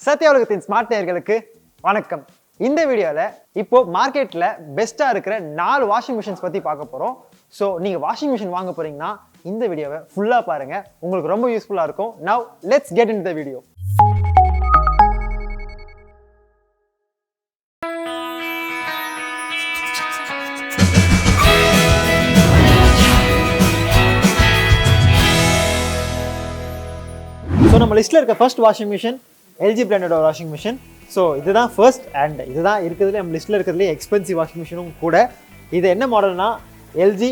சத்யா உலகத்தின் ஸ்மார்ட் நேயர்களுக்கு வணக்கம். இந்த வீடியோல இப்போ மார்க்கெட்ல பெஸ்டா இருக்கிற 4 வாஷிங் மிஷின்ஸ் பத்தி பார்க்க போறோம். ஸோ நீங்க வாஷிங் மிஷின் வாங்க போறீங்கன்னா இந்த வீடியோவை ஃபுல்லா பாருங்க, உங்களுக்கு ரொம்ப யூஸ்ஃபுல்லா இருக்கும். Now let's get into the video. So நம்ம லிஸ்ட்ல இருக்க ஃபர்ஸ்ட் வாஷிங் மிஷின் எல்ஜி பிராண்டோட வாஷிங் மிஷின். ஸோ இதுதான் ஃபர்ஸ்ட் அண்ட் இதுதான் இருக்கிறதுலே நம்ம லிஸ்ட்டில் இருக்கிறதுலே எக்ஸ்பென்சிவ் வாஷிங் மிஷினும் கூட. இது என்ன மாடல்னா எல்ஜி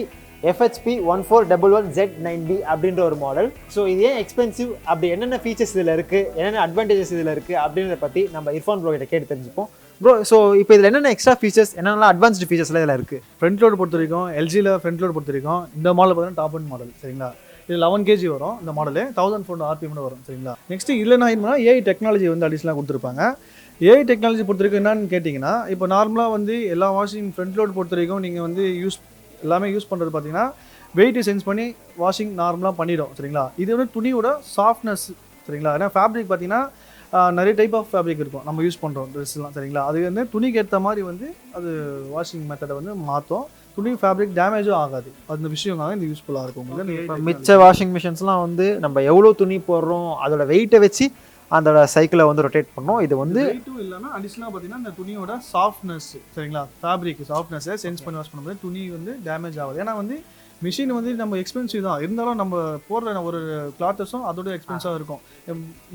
FHP 1411Z9B அப்படின்ற ஒரு மாடல். ஸோ இது ஏன் எக்ஸ்பென்சிவ், அப்படி என்னென்ன ஃபீச்சர்ஸ் இதில் இருக்குது, என்னென்ன அட்வான்டேஜஸ் இதில் இருக்குது அப்படின்றத பற்றி நம்ம இர்ஃபான் ப்ரோ கிட்ட கேட்டு தெரிஞ்சுப்போம். ப்ரோ, ஸோ இப்போ இதில் என்னென்ன எக்ஸ்ட்ரா ஃபீச்சர்ஸ், என்னென்ன அட்வான்ஸ்டு ஃபீச்சர்ஸ்லாம் இதில் இருக்குது? ஃப்ரண்ட் லோடு பொறுத்த வரைக்கும் எல்ஜியில் ஃப்ரண்ட் லோடு பொறுத்த வரைக்கும் இந்த மாடல் பார்த்தீங்கன்னா டாப் அண்ட் மாடல், சரிங்களா? இது 11 kg வரும் இந்த மாடலு, 1400 RPM வரும், சரிங்களா? நெக்ஸ்ட் இதில் என்ன ஏஐ டெக்னாலஜி வந்து அடிஷனலாக கொடுத்துருப்பாங்க. ஏஐ டெக்னாலஜி பொறுத்த வரைக்கும் என்னன்னு கேட்டிங்கன்னா, இப்போ நார்மலாக வந்து எல்லா வாஷிங் ஃப்ரண்ட் லோடு பொறுத்த வரைக்கும் நீங்கள் வந்து எல்லாமே யூஸ் பண்ணுறது பார்த்தீங்கன்னா வெயிட்டு சென்ஸ் பண்ணி வாஷிங் நார்மலாக பண்ணிடும், சரிங்களா? இது வந்து துணியோட சாஃப்ட்னஸ், சரிங்களா? ஏன்னா ஃபேப்ரிக் பார்த்தீங்கன்னா நிறைய டைப் ஆஃப் ஃபேப்ரிக் இருக்கும் நம்ம யூஸ் பண்ணுறோம் ட்ரெஸ்லாம், சரிங்களா? அது வந்து துணிக்கு ஏற்ற மாதிரி வந்து அது வாஷிங் மெத்தடை வந்து மாற்றும். துணி ஃபேப்ரிக் டேமேஜும் ஆகாது. அந்த விஷயங்காக இந்த யூஸ்ஃபுல்லாக இருக்கும் உங்களுக்கு. மிச்ச வாஷிங் மிஷின்ஸ்லாம் வந்து நம்ம எவ்வளோ துணி போடுறோம் அதோட வெயிட்டை வச்சு அதோட சைக்கிளை வந்து ரொட்டேட் பண்ணோம். இது வந்து வெயிட்டும் இல்லாமல் அடிஷனலாக பார்த்தீங்கன்னா இந்த துணியோட சாஃப்ட்னஸ், சரிங்களா? ஃபேப்ரிக் சாஃப்ட்னஸை சென்ஸ் பண்ணி வாஷ் பண்ணும்போது துணி வந்து டேமேஜ் ஆகுது. ஏன்னா வந்து மிஷின் வந்து நம்ம எக்ஸ்பென்சிவ் தான் இருந்தாலும் நம்ம போடுற ஒரு கிளாத்தஸும் அதோட எக்ஸ்பென்சிவாக இருக்கும்.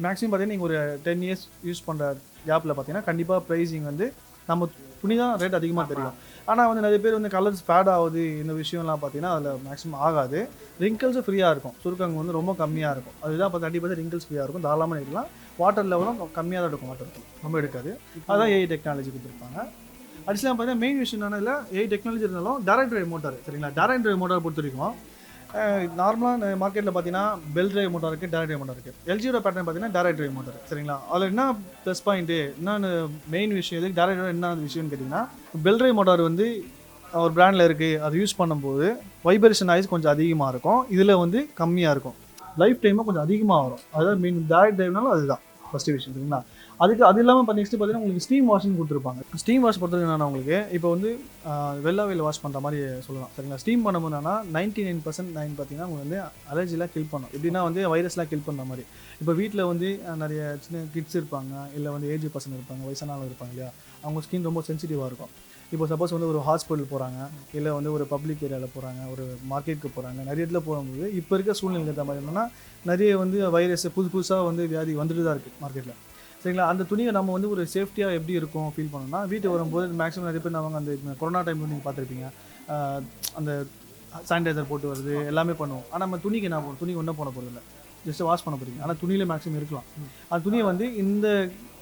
மேக்ஸிமம் பார்த்தீங்கன்னா நீங்கள் ஒரு 10 years யூஸ் பண்ணுற கேப்பில் பார்த்தீங்கன்னா கண்டிப்பாக ப்ரைஸிங் வந்து நம்ம துணி தான் ரேட் அதிகமாக தெரியும். ஆனால் வந்து நிறைய பேர் வந்து கலர்ஸ் ஃபேட் ஆகுது, இந்த விஷயம்லாம் பார்த்தீங்கன்னா அதில் மேக்ஸிமம் ஆகாது. ரிங்கிள்ஸும் ஃப்ரீயாக இருக்கும், சுருக்கங்க வந்து ரொம்ப கம்மியாக இருக்கும். அதுதான் இப்போ 30% ரிங்கிள்ஸ் ஃப்ரீயாக இருக்கும், தாராளமாக இருக்கலாம். வாட்டர் லெவலும் கம்மியாக தான் இருக்கும், வாட்டர் ரொம்ப எடுக்காது. அதுதான் ஏஐ டெக்னாலஜி கொடுத்துருப்பாங்க. அடிஷனலாக பார்த்தீங்கன்னா மெயின் விஷயம் என்னன்னா ஏஐ டெக்னாலஜி இருந்தாலும் டைரக்ட் டிரைவ் மோட்டார், சரிங்களா? டைரக்ட் டிரைவ் மோட்டார் பொறுத்த வரைக்கும் நார்மலாக மார்க்கெட்டில் பார்த்தீங்கன்னா பெல் டிரைவ் மோட்டார் இருக்குது, டைரக்ட் டிரைவ் மோட்டார் இருக்குது. எல்ஜியோட பேட்டர்ன் பார்த்தீங்கன்னா டைரக்ட் டிரைவ் மோட்டார், சரிங்களா? அதில் என்ன ப்ளஸ் பாயிண்ட்டு, என்னென்னு மெயின் விஷயம் எதுக்கு டைரக்ட் டிரைவ் என்ன விஷயம்னு கேட்டிங்கன்னா, பெல் டிரைவ் மோட்டார் வந்து ஒரு பிராண்டில் இருக்குது, அது யூஸ் பண்ணும்போது வைப்ரேஷன் நாய்ஸ் கொஞ்சம் அதிகமாக இருக்கும், இதில் வந்து கம்மியாக இருக்கும், லைஃப் டைமும் கொஞ்சம் அதிகமாக வரும். அதாவது மெயின் டைரக்ட் டிரைவ்னாலும் அதுதான் ஃபஸ்ட்டு விஷயம், சரிங்களா? அது இல்லாமல் இப்போ நெக்ஸ்ட்டு பார்த்தீங்கன்னா உங்களுக்கு ஸ்டீம் வாஷிங் கொடுத்துருப்பாங்க. ஸ்டீம் வாஷ் பொறுத்தவரைக்கும் என்னன்னா உங்களுக்கு இப்போ வந்து வெள்ளாவையில் வாஷ் பண்ணுற மாதிரி சொல்லலாம், சரிங்களா? ஸ்டீம் பண்ணும்போது என்னன்னா 99% பார்த்தீங்கன்னா உங்களுக்கு வந்து அலர்ஜிலாம் கில் பண்ணும். எப்படின்னா வந்து வைரஸ்லாம் கில் பண்ணுற மாதிரி. இப்போ வீட்டில் வந்து நிறைய சின்ன கிட்ஸ் இருப்பாங்க, இல்லை வந்து ஏஜ் பர்சன் இருப்பாங்க, வயசானாலும் இருப்பாங்க இல்லையா? அவங்க ஸ்கின் ரொம்ப சென்சிட்டிவாக இருக்கும். இப்போ சப்போஸ் வந்து ஒரு ஹாஸ்பிட்டல் போகிறாங்க, இல்லை வந்து ஒரு பப்ளிக் ஏரியாவில் போகிறாங்க, ஒரு மார்க்கெட்டுக்கு போகிறாங்க, நிறைய இடத்துல போகும்போது இப்போ இருக்க சூழ்நிலைக்கு ஏற்ற மாதிரி என்னென்னா நிறைய வந்து வைரஸ் புதுசாக வந்து வியாதி வந்துட்டு தான் இருக்குது மார்க்கெட்டில், சரிங்களா? அந்த துணியை நம்ம வந்து ஒரு சேஃப்டியாக எப்படி இருக்கும் ஃபீல் பண்ணோம்னா, வீட்டுக்கு வரும்போது மேக்ஸிமம் நிறைய பேர் நம்ம அந்த கொரோனா டைமில் நீங்கள் பார்த்துருப்பீங்க, அந்த சானிடைசர் போட்டு வருது, எல்லாமே பண்ணுவோம். ஆனால் நம்ம துணிக்கு என்ன பண்ணுவோம், துணிக்கு ஒன்றும் போன போகிறதில்ல, ஜஸ்ட்டு வாஷ் பண்ண போகிறீங்க. ஆனால் துணியில் மேக்ஸிமம் இருக்கலாம். அந்த துணியை வந்து இந்த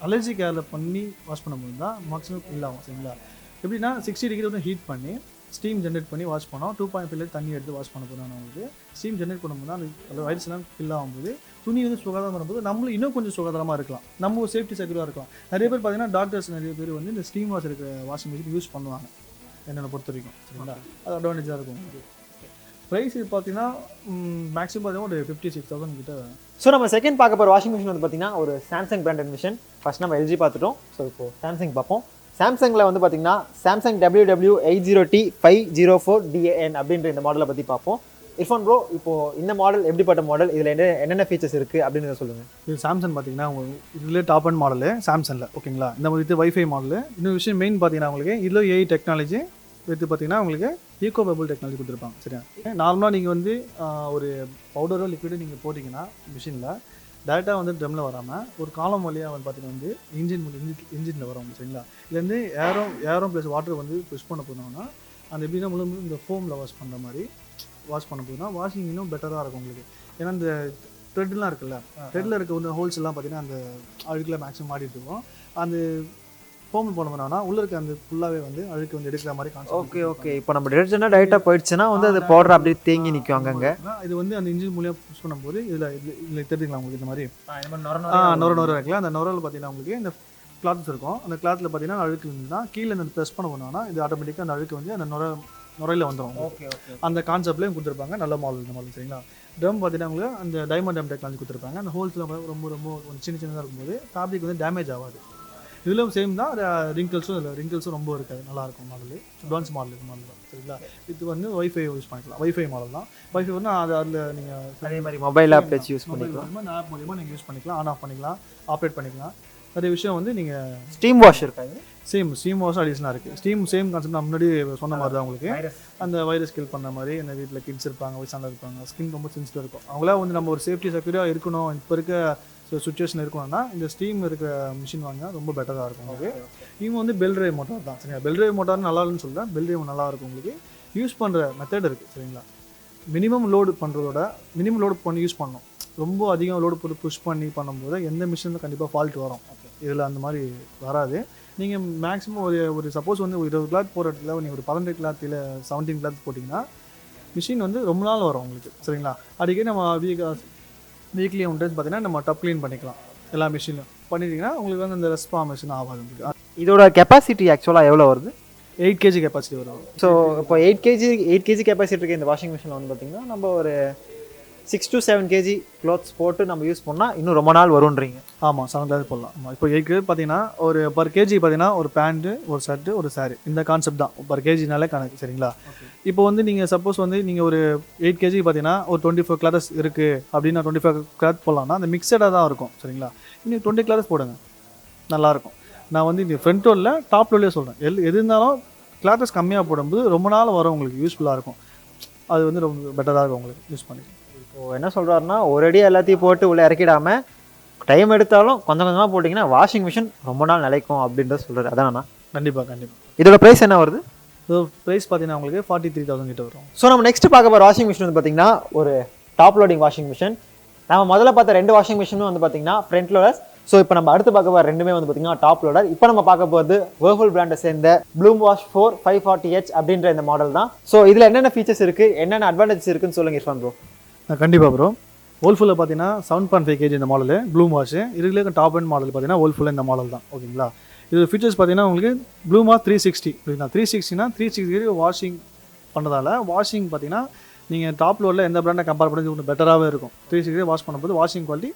அலர்ஜி கேரில் பண்ணி வாஷ் பண்ணும்போது தான் மேக்ஸிமம் ஃபில் ஆகும், சரிங்களா? எப்படின்னா 60 degree வந்து ஹீட் பண்ணி ஸ்டீம் ஜென்ரேட் பண்ணி வாஷ் பண்ணோம். 2.5 தண்ணி எடுத்து வாஷ் பண்ண போகிறோம். உங்களுக்கு ஸ்டீம் ஜென்ரேட் பண்ணும்போது தான் அந்த வைரஸ்லாம் ஃபில் ஆகும்போது துணி வந்து சுகாதாரம் பண்ணும்போது நம்மளும் இன்னும் கொஞ்சம் சுகாதாரமாக இருக்கலாம், நம்ம ஒரு சேஃப்டி செக்யூராக இருக்கலாம். நிறைய பேர் பார்த்தீங்கன்னா டாக்டர்ஸ் நிறைய பேர் வந்து இந்த ஸ்டீம் வாஷ் இருக்கிற வாஷிங் மிஷின் யூஸ் பண்ணுவாங்க, என்னென்ன பொறுத்த வரைக்கும், சரிங்களா? அது அட்வான்டேஜாக இருக்கும். ப்ரைஸ் பார்த்தீங்கன்னா மேக்ஸிமம் பார்த்தீங்கன்னா ஒரு 56,000 கிட்ட. ஸோ நம்ம செகண்ட் பார்க்க போகிற வாஷிங் மிஷின் வந்து பார்த்தீங்கன்னா ஒரு சாம்சங் பிராண்டட் மிஷின். ஃபர்ஸ்ட் நம்ம எல்ஜி பார்த்துட்டோம், ஸோ இப்போ சாம்சங் பார்ப்போம். சாம்சங்கில் வந்து பார்த்தீங்கன்னா சாம்சங் WW80T504DAN அப்படின்ற இந்த மாடலை பற்றி பார்ப்போம். இர்ஃபான் ப்ரோ, இப்போது இந்த மாடல் எப்படிப்பட்ட மாடல், இதில் என்னென்ன ஃபீச்சர்ஸ் இருக்குது அப்படின்னு சொல்லுங்கள். இது சாம்சங் பார்த்தீங்கன்னா உங்களுக்கு இதில் டாப் அண்ட் மாடலு சாம்சங்கில், ஓகேங்களா? இந்த மாதிரி இது வைஃபை மாடலு. இன்னொரு விஷயம் மெயின் பார்த்தீங்கன்னா உங்களுக்கு இதில் ஏஐ டெக்னாலஜி எடுத்து பார்த்தீங்கன்னா உங்களுக்கு ஈகோ பபிள் டெக்னாலஜி கொடுத்துருப்பாங்க, சரியா? நார்மலாக நீங்கள் வந்து ஒரு பவுடரோ லிக்விடோ நீங்கள் போட்டிங்கன்னா மிஷினில் டேரெக்டாக வந்து ட்ரம்மில் வராமல் ஒரு காலம் வழியாக வந்து பார்த்தீங்கன்னா வந்து இன்ஜினில் வரும், சரிங்களா? இதுலேருந்து ஏரும் ப்ளஸ் வாட்டர் வந்து புஷ் பண்ண போனோம்னா அந்த எப்படின்னா முழு இந்த ஃபோமில் வாஷ் பண்ணுற மாதிரி வாஷ் பண்ண போதுனா வாஷிங் இன்னும் பெட்டராக இருக்கும் உங்களுக்கு. ஏன்னா இந்த த்ரெட்லாம் இருக்குல்ல, த்ரெட்டில் இருக்க வந்து ஹோல்ஸ் எல்லாம் பார்த்தீங்கன்னா அந்த அழுக்கில் மேக்ஸிமம் மாட்டிட்டு இருக்கும். அந்த ஃபோம் போனோம்னா உள்ளே இருக்க அந்த ஃபுல்லாகவே வந்து அழுக்கு வந்து எடுக்கிற மாதிரி கான்செப்ட். ஓகே. இப்போ நம்ம டிடர்ஜென்ட்டாக டைரெக்டாக போயிடுச்சுன்னா வந்து அது பவுடர் அப்படியே தேங்கி நிற்கும் அங்கங்கே. இது வந்து அந்த இன்ஜின் மூலியம் புஷ் பண்ணும்போது இதில் தெரிஞ்சுக்கலாம் உங்களுக்கு இந்த மாதிரி நொர இருக்குல்ல, அந்த நொரில் பார்த்தீங்கன்னா உங்களுக்கு இந்த கிளாத்ஸ் இருக்கும். அந்த கிளாத்தில் பார்த்தீங்கன்னா அழுக்கு இருந்துன்னா கீழே இந்த ப்ரெஸ் பண்ண போனோம்னா இது ஆட்டோமேட்டிக்காக அந்த அழுக்கு வந்து அந்த நொர நுரையில் வந்துடும். Okay okay. அந்த கான்செப்ட்லேயும் கொடுத்துருப்பாங்க. நல்ல மாடல் இந்த மாடல் சரிங்களா. ட்ரம் பார்த்தீங்கன்னா உங்களுக்கு அந்த டைமண்ட் டம் டெக்னாலஜி கொடுத்துருப்பாங்க. அந்த ஹோல்ஸ்லாம் ரொம்ப ரொம்ப சின்ன சின்னதாக இருக்கும்போது ஃபேப்ரிக் வந்து டேமேஜ் ஆகாது. இதிலும் சேம் தான். ரிங்கிள்ஸும் ரொம்ப இருக்காது, நல்லாயிருக்கும் மாடல். அட்வான்ஸ் மாடல் மாடல் தான் சரிங்களா. இது வந்து ஒய்ஃபை யூஸ் பண்ணிக்கலாம். ஒய்ஃபை மாடல் தான். ஒய்ஃபை வந்து அதில் நீங்கள் அதே மாதிரி மொபைல் ஆப் வச்சு யூஸ் பண்ணிக்கலாம். ஆப் மூலிமா நீங்கள் யூஸ் பண்ணிக்கலாம், ஆன் ஆஃப் பண்ணிக்கலாம், ஆப்ரேட் பண்ணிக்கலாம். நிறைய விஷயம் வந்து நீங்கள் ஸ்டீம் வாஷ் இருக்காது. ஸ்டீம் வாஷும் அடிஷனாக இருக்குது. சேம் கான்செப்ட் நான் முன்னாடி சொன்ன மாதிரி தான். உங்களுக்கு அந்த வைரஸ் கில் பண்ண மாதிரி அந்த வீட்டில் கிட்ஸ் இருப்பாங்க, வயசான இருப்பாங்க, ஸ்கின் ரொம்ப சென்சிட்டிவ் இருக்கும். அவங்களா வந்து நம்ம ஒரு சேஃப்டி செக்யூராக இருக்கணும், இப்போ இருக்க சுச்சுவேஷன் இருக்கணும்னா இந்த ஸ்டீம் இருக்கிற மிஷின் வாங்கினா ரொம்ப பெட்டராக இருக்கும் உங்களுக்கு. இவங்க வந்து பெல் ட்ரைவ் மோட்டார் தான் சரிங்களா. பெல் ட்ரைவ் மோட்டார் நல்லா இல்லைன்னு சொல்கிறேன், பெல் ட்ரைவ் நல்லாயிருக்கும் உங்களுக்கு. யூஸ் பண்ணுற மெத்தட் இருக்குது சரிங்களா. மினிமம் லோடு பண்ணுறதோட மினிமம் லோடு பண்ணி யூஸ் பண்ணணும். ரொம்ப அதிகம் லோடு போட்டு புஷ் பண்ணி பண்ணும்போது எந்த மிஷினில் கண்டிப்பாக ஃபால்ட் வரும். இதில் அந்த மாதிரி வராது. நீங்கள் மேக்ஸிமம் ஒரு சப்போஸ் வந்து ஒரு 20 கிளாத் போகிற இடத்துல நீங்கள் ஒரு 18 கிளாத் இல்லை 17 கிளாத் போட்டிங்கன்னா மிஷின் வந்து ரொம்ப நாள் வரும் உங்களுக்கு சரிங்களா. அடிக்கடி நம்ம வீக்லி ஒன் டைம்ஸ் பார்த்தீங்கன்னா நம்ம டப் க்ளீன் பண்ணிக்கலாம். எல்லா மிஷின்லையும் பண்ணிட்டீங்கன்னா உங்களுக்கு வந்து அந்த ரெஸ்பான்ஸ் ஆகாது உங்களுக்கு. இதோட கெப்பாசிட்டி ஆக்சுவலாக எவ்வளோ வருது? 8 kg கெப்பாசிட்டி வரும். ஸோ இப்போ 8 kg கெப்பாசிட்டி இருக்க இந்த வாஷிங் மிஷினில் வந்து பார்த்திங்கன்னா நம்ம ஒரு 6 to 7 kg க்ளாத்ஸ் போட்டு நம்ம யூஸ் பண்ணால் இன்னும் ரொம்ப நாள் வரும்ன்றீங்க. ஆமாம், 7 கிளாத் போடலாம். ஆமாம், இப்போ 8 kg பார்த்தீங்கன்னா ஒரு பர் கேஜி பார்த்தீங்கன்னா ஒரு பேண்ட்டு, ஒரு ஷர்ட்டு, ஒரு சாரி, இந்த கான்செப்ட் தான் பர் கேஜினாலே கணக்கு சரிங்களா. இப்போ வந்து நீங்கள் சப்போஸ் வந்து நீங்கள் ஒரு 8 kg பார்த்தீங்கன்னா ஒரு 24 கிளாத்ஸ் இருக்குது அப்படின்னா 25 கிளாத் போடலாம்னா அந்த மிக்சடாக தான் இருக்கும் சரிங்களா. இன்னும் 20 கிளாத்ஸ் போடுங்க, நல்லாயிருக்கும். நான் வந்து இந்த ஃப்ரண்ட் ரோலில் டாப் ரோல்லே சொல்கிறேன். எது இருந்தாலும் கிளாத்தஸ் கம்மியாக போடும்போது ரொம்ப நாள் வரும் உங்களுக்கு, யூஸ்ஃபுல்லாக இருக்கும். அது வந்து ரொம்ப பெட்டராக இருக்கும் உங்களுக்கு யூஸ் பண்ணி. இப்போது என்ன சொல்கிறாருன்னா ஒரேடி எல்லாத்தையும் போட்டு உள்ளே இறக்கிடாமல் டைம் எடுத்தாலும் கொஞ்சம் கொஞ்சமாக போட்டிங்கன்னா வாஷிங் மிஷின் ரொம்ப நாள் நிலைக்கும் அப்படின்றத சொல்கிறாரு. அதானா? கண்டிப்பாக. இதோட ப்ரைஸ் என்ன வருது? ப்ரைஸ் பார்த்தீங்கன்னா உங்களுக்கு 43,000 கிட்ட வரும். ஸோ நம்ம நெக்ஸ்ட் பார்க்க போகிற வாஷிங் மிஷின் வந்து பார்த்திங்கன்னா ஒரு டாப் லோடிங் வாஷிங் மிஷின். நம்ம முதல்ல பார்த்த 2 வாஷிங் மிஷினும் வந்து பார்த்திங்கன்னா ஃப்ரண்ட் லோடர்ஸ். ஸோ இப்போ நம்ம அடுத்து பார்க்க போகிற 2மே வந்து பார்த்திங்கன்னா டாப் லோடர். இப்போ நம்ம பார்க்க போகிறது Whirlpool பிராண்டை சேர்ந்த BW4540H அப்படின்ற இந்த மாடல் தான். ஸோ இதில் என்னென்ன ஃபீச்சர்ஸ் இருக்குது, என்னென்ன அட்வான்டேஜஸ் இருக்குன்னு சொல்லுங்கள் இர்ஃபான் ப்ரோ. கண்டிப்பாக ப்ரோ. Whirlpool பார்த்தீங்கன்னா 7.5 kg இந்த மாடலு ப்ளூம் வாஷ். இதுலேயே டாப் அண்ட் மாடல் பார்த்தீங்கன்னா Whirlpool இந்த மாடல் தான் ஓகேங்களா. இது ஃபீச்சர்ஸ் பார்த்தீங்கன்னா உங்களுக்கு ப்ளூமா 360 ஓகேங்களா. 360னா 360 வாஷிங் பண்ணதால் வாஷிங் பார்த்தீங்கன்னா நீங்கள் டாப் லோடில் எந்த பிராண்டை கம்பேர் பண்ணி கொஞ்சம் பெட்டராகவே இருக்கும். 360 வாஷ் பண்ணும்போது washing quality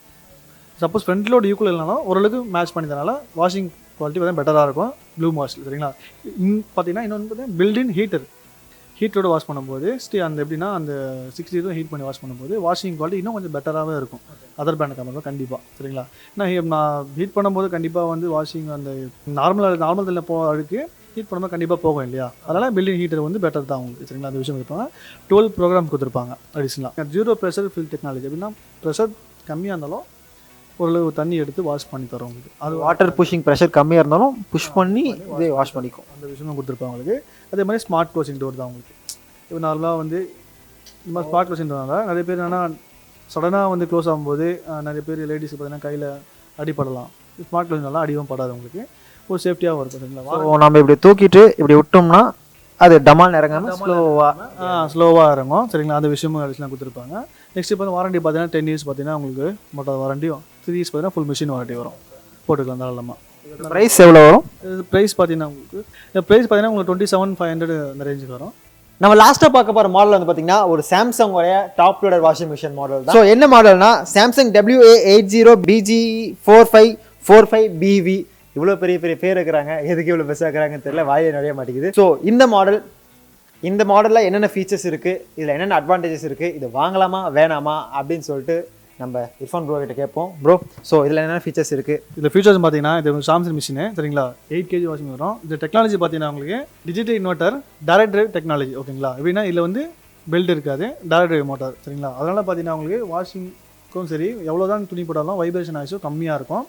suppose front load equal இல்லைனாலும் ஓரளவுக்கு மேட்ச் பண்ணிதனால வாஷிங் குவாலிட்டி பார்த்தீங்கன்னா பெட்டராக இருக்கும் ப்ளூம் வாஷில் சரிங்களா. பார்த்தீங்கன்னா இன்னொன்று பார்த்தீங்கன்னா பில்டின் ஹீட்டோடு வாஷ் பண்ணும்போது அந்த எப்படின்னா அந்த 60 ஹீட் பண்ணி வாஷ் பண்ணும்போது வாஷிங் குவாலிட்டி இன்னும் கொஞ்சம் பெட்டராகவே இருக்கும் அதர் பிராண்டை கம்பேர் கண்டிப்பாக சரிங்களா. நான் ஹீட் பண்ணும்போது கண்டிப்பாக வந்து வாஷிங் அந்த நார்மல் தண்ணில் அழுக்கு ஹீட் பண்ணும்போது கண்டிப்பாக போகும் இல்லையா. அதனால் பில்டிங் ஹீட்டர் வந்து பெட்டர் தான் உங்களுக்கு சரிங்களா. அந்த விஷயம் இருப்பாங்க. 12 ப்ரோக்ராம் கொடுத்துருப்பாங்க அடிஷ்னலாக. 0 ப்ரெஷர் ஃபில் டெக்னாலஜி அப்படின்னா ப்ரெஷர் கம்மியாக இருந்தாலும் ஓரளவு தண்ணி எடுத்து வாஷ் பண்ணி தரோம் உங்களுக்கு. அது வாட்டர் புஷிங் ப்ரெஷர் கம்மியாக இருந்தாலும் புஷ் பண்ணி இதே வாஷ் பண்ணிக்கும். அந்த விஷயமும் கொடுத்துருப்பாங்க உங்களுக்கு. அதே மாதிரி ஸ்மார்ட் க்ளோசிங் டோர் தான் உங்களுக்கு. இப்போ நார்மலாக வந்து இந்த மாதிரி ஸ்மார்ட் க்ளோசிங் டோர்னால நிறைய பேர் என்னென்னா சடனாக வந்து க்ளோஸ் ஆகும்போது நிறைய பேர் லேடிஸ் பார்த்தீங்கன்னா கையில் அடிப்படலாம். ஸ்மார்ட் க்ளோசிங்னால அடிவும் படாது உங்களுக்கு, ஒரு சேஃப்டியாகவும் இருக்கும் சரிங்களா. ஸோ நம்ம இப்படி தூக்கிட்டு இப்படி விட்டோம்னா அது டமால் இறங்காமல் ஸ்லோவாக இறங்கும் சரிங்களா. அந்த விஷயமும் அடிச்சுலாம் கொடுத்துருப்பாங்க. நெக்ஸ்ட் இப்போ வாரண்டி பார்த்தீங்கன்னா 10 years பார்த்தீங்கன்னா உங்களுக்கு மொட்டை வாரண்டியும் 3 years பார்த்தீங்கன்னா ஃபுல் மிஷின் வாரண்டி வரும், போட்டுக்கலாம் தாராளமாக. ப்ரைஸ் எவ்வளோ வரும்? ப்ரைஸ் பார்த்தீங்கன்னா உங்களுக்கு ப்ரைஸ் பார்த்தீங்கன்னா உங்களுக்கு 27,500 அந்த ரேஞ்சுக்கு வரும். நம்ம லாஸ்ட்டாக பார்க்க போகிற மாடல் வந்து பார்த்தீங்கன்னா ஒரு சாம்சங் உடைய top loader washing machine model தான். ஸோ என்ன மாடல்னா சாம்சங் WA80BG4545BV. இவ்வளோ பெரிய பேர் இருக்கிறாங்க, எதுக்கு இவ்வளோ பெருசாக இருக்கிறாங்கன்னு தெரியல, வாயே நிறைய மாட்டேங்குது. ஸோ இந்த மாடலில் என்னென்ன ஃபீச்சர்ஸ் இருக்குது, இதில் என்னென்ன அட்வான்டேஜஸ் இருக்குது, இது வாங்கலாமா வேணாமா அப்படின்னு சொல்லிட்டு நம்ம இர்ஃபான் ப்ரோ கிட்ட கேட்போம். ப்ரோ, ஸோ இதில் என்னென்ன ஃபீச்சர்ஸ் இருக்குது? இதில் ஃபீச்சர்ஸ் பார்த்தீங்கன்னா இது சாம்சங் மிஷினு சரிங்களா. 8 kg வாஷிங் வரும். இந்த டெக்னாலஜி பார்த்தீங்கன்னா உங்களுக்கு digital inverter direct drive technology ஓகேங்களா. எப்படின்னா இதில் வந்து பெல்ட் இருக்காது, டைரக்ட் டிரைவ் மோட்டார் சரிங்களா. அதனால் பார்த்தீங்கன்னா உங்களுக்கு வாஷிங்க்கும் சரி எவ்வளோ தான் துணி போட்டாலும் வைப்ரேஷன் ஆயிஸும் கம்மியாக இருக்கும்,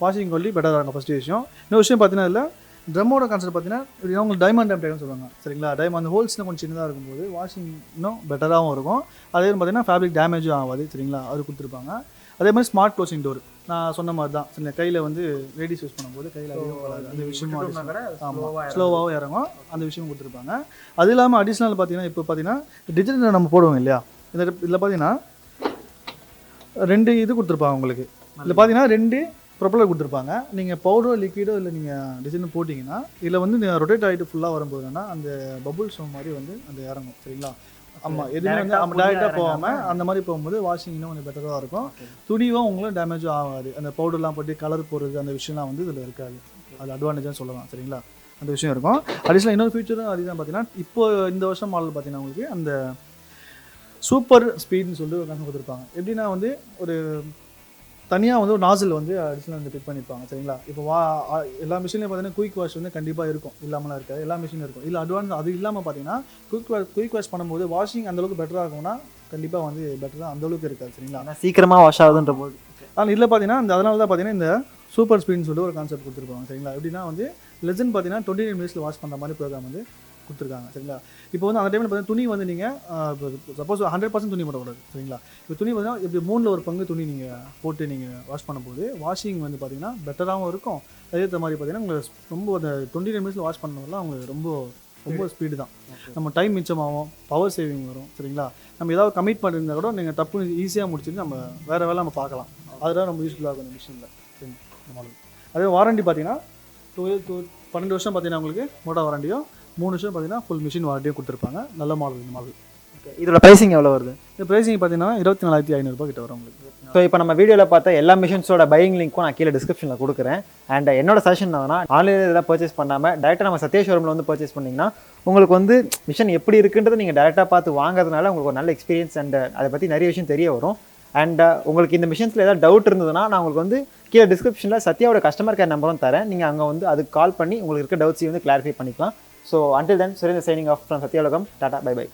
வாஷிங் குவாலிட்டி பெட்டராக இருக்கும் ஃபஸ்ட் விஷயம். இன்னொரு விஷயம் பார்த்தீங்கன்னா இதில் ட்ரம்மோட கான்செப்ட் பார்த்தீங்கன்னா இப்படின்னா உங்களுக்கு டைமண்ட் டைம் டைம்னு சொல்லுவாங்க சரிங்களா. அந்த ஹோல்ஸ்னால் கொஞ்சம் சின்னதாக இருக்கும்போது வாஷிங் இன்னும் பெட்டராகவும் இருக்கும். அதே பார்த்தீங்கன்னா ஃபேப்ரிக் டேமேஜும் ஆகாது சரிங்களா, அது கொடுத்துருப்பாங்க. அதே மாதிரி ஸ்மார்ட் க்ளோசிங் டோர் நான் சொன்ன மாதிரி தான் சரிங்களா. கையில் வந்து லேடிஸ் யூஸ் பண்ணும்போது கையில் அந்த விஷயமும் ஸ்லோவாகவும் இறங்கும், அந்த விஷயமும் கொடுத்துருப்பாங்க. அது இல்லாமல் அடிஷ்னல் பார்த்தீங்கன்னா இப்போ பார்த்தீங்கன்னா டிஜிட்டல் நம்ம போடுவோம் இல்லையா, இதில் பார்த்தீங்கன்னா 2 இது கொடுத்துருப்பாங்க உங்களுக்கு. இதில் பார்த்தீங்கன்னா 2 ப்ரொப்பலர் கொடுத்துருப்பாங்க. நீங்கள் பவுடரோ லிக்விடோ இல்லை நீங்கள் டிசைன் போட்டிங்கன்னா இதில் வந்து நீங்கள் ரொட்டேட் ஆகிட்டு ஃபுல்லாக வரும்போதுன்னா அந்த பபுள்ஸ் மாதிரி வந்து அந்த இறங்கும். சரிங்களா? ஆமாம், எதுவுமே வந்து நம்ம டேரெக்டாக போகாமல் அந்த மாதிரி போகும்போது வாஷிங் இன்னும் கொஞ்சம் பெட்டராக இருக்கும். துணியும் உங்களுக்கு டேமேஜும் ஆகாது. அந்த பவுடர்லாம் போட்டு கலர் போடுறது அந்த விஷயம்லாம் வந்து இதில் இருக்காது. அது அட்வான்டேஜாக சொல்லலாம். சரிங்களா? அந்த விஷயம் இருக்கும். அடிஷனலாக இன்னொரு ஃபியூச்சரும் அதுதான் பார்த்தீங்கன்னா இப்போ இந்த வருஷம் மாடல் பார்த்தீங்கன்னா உங்களுக்கு அந்த சூப்பர் ஸ்பீட்னு சொல்லிட்டு ஒரு கணக்கு கொடுத்துருப்பாங்க. எப்படின்னா வந்து ஒரு தனியாக வந்து ஒரு நாசில் வந்து அடிஷனலாக வந்து ஃபிட் பண்ணியிருப்பாங்க. சரிங்களா? இப்போ எல்லா மிஷின்லையும் பார்த்தீங்கன்னா குயிக் வாஷ் வந்து கண்டிப்பாக இருக்கும், இல்லாமலாம் இருக்காது. எல்லா மிஷினும் இருக்கும். இல்லை அட்வான்ஸ் அது இல்லாமல் பார்த்தீங்கன்னா குயிக் வாஷ் பண்ணும்போது வாஷிங் அந்தளவுக்கு பெட்டராக இருக்கும்னா கண்டிப்பாக வந்து பெட்டராக அந்தளவுக்கு இருக்காது. சரிங்களா? ஆனால் சீக்கிரமாக வாஷ் ஆகுதுன்ற போது ஆனால் இதில் பார்த்தீங்கன்னா அதனால தான் பார்த்தீங்கன்னா இந்த சூப்பர் ஸ்பீட்னு சொல்லிட்டு ஒரு கான்செப்ட் கொடுத்துருப்பாங்க. சரிங்களா? எப்படின்னா வந்து லெஜன் பார்த்தீங்கன்னா 29 மினிட்ஸில் வாஷ் பண்ணுற மாதிரி ப்ரோக்ராம் வந்து கொடுத்துருக்காங்க. சரிங்களா? இப்போ வந்து அந்த டைமில் பார்த்தீங்கன்னா துணி வந்து நீங்கள் சப்போஸ் 100% துணி போடக்கூடாது. சரிங்களா? இப்போ துணி பார்த்தீங்கன்னா இப்படி 3ல் ஒரு பங்கு துணி நீங்கள் போட்டு நீங்கள் வாஷ் பண்ணும்போது வாஷிங் வந்து பார்த்தீங்கன்னா பெட்டராகவும் இருக்கும். அதே மாதிரி பார்த்தீங்கன்னா உங்களுக்கு ரொம்ப அந்த 29 மினிட்ஸில் வாஷ் பண்ணவங்கலாம் அவங்களுக்கு ரொம்ப ஸ்பீடு தான். நம்ம டைம் மிச்சமாகும், பவர் சேவிங் வரும். சரிங்களா? நம்ம ஏதாவது கமிட் பண்ணியிருந்தால் கூட நீங்கள் தப்பு ஈஸியாக முடிச்சுட்டு நம்ம வேறு வேலை நம்ம பார்க்கலாம். அதெல்லாம் ரொம்ப யூஸ்ஃபுல்லாக இருக்கும் இந்த மிஷினில். சரி, அதே வாரண்டி பார்த்தீங்கன்னா 12 வருஷம் பார்த்தீங்கன்னா உங்களுக்கு மோட்டார் வாரண்டியும் 3 வருஷம் பார்த்தீங்கன்னா ஃபுல் மிஷின் வாரண்டியும் கொடுத்துருப்பாங்க. நல்ல மாடல் இந்த மாடல். ஓகே, இதோட ப்ரைஸிங் எவ்வளோ வருது? இந்த ப்ரைஸிங் பார்த்தீங்கன்னா 24,500 கிட்ட வரும் உங்களுக்கு. ஸோ இப்போ நம்ம வீடியோவில் பார்த்த எல்லா மிஷின்ஸோட பையிங் லிங்க்கும் நான் கீழே டிஸ்கிரிப்ஷனில் கொடுக்குறேன். அண்ட் என்னோட சஜஷன் என்னன்னா ஆன்லைனில் இதெல்லாம் பர்ச்சேஸ் பண்ணாமல் டேரெக்டாக நம்ம சத்யா ஷோரூமில் வந்து பர்ச்சேஸ் பண்ணிங்கன்னா உங்களுக்கு வந்து மிஷின் எப்படி இருக்குன்றதை நீங்கள் டேரெக்டாக பார்த்து வாங்குறதுனால உங்களுக்கு ஒரு நல்ல எக்ஸ்பீரியன்ஸ் அண்ட் அதை பற்றி நிறைய விஷயம் தெரிய வரும். அண்ட் உங்களுக்கு இந்த மிஷின்ஸில் ஏதாவது டவுட் இருந்ததுன்னா நான் உங்களுக்கு வந்து கீழே டிஸ்கிரிப்ஷனில் சத்யாவோட கஸ்டமர் கேர் நம்பரும் தரேன். நீங்கள் அங்கே வந்து அதுக்கு கால் பண்ணி உங்களுக்கு இருக்க டவுட்ஸையும் வந்து கிளாரிஃபை பண்ணிக்கலாம். So until then, Surendra signing off from Sathya Ulagam. Tata, bye bye.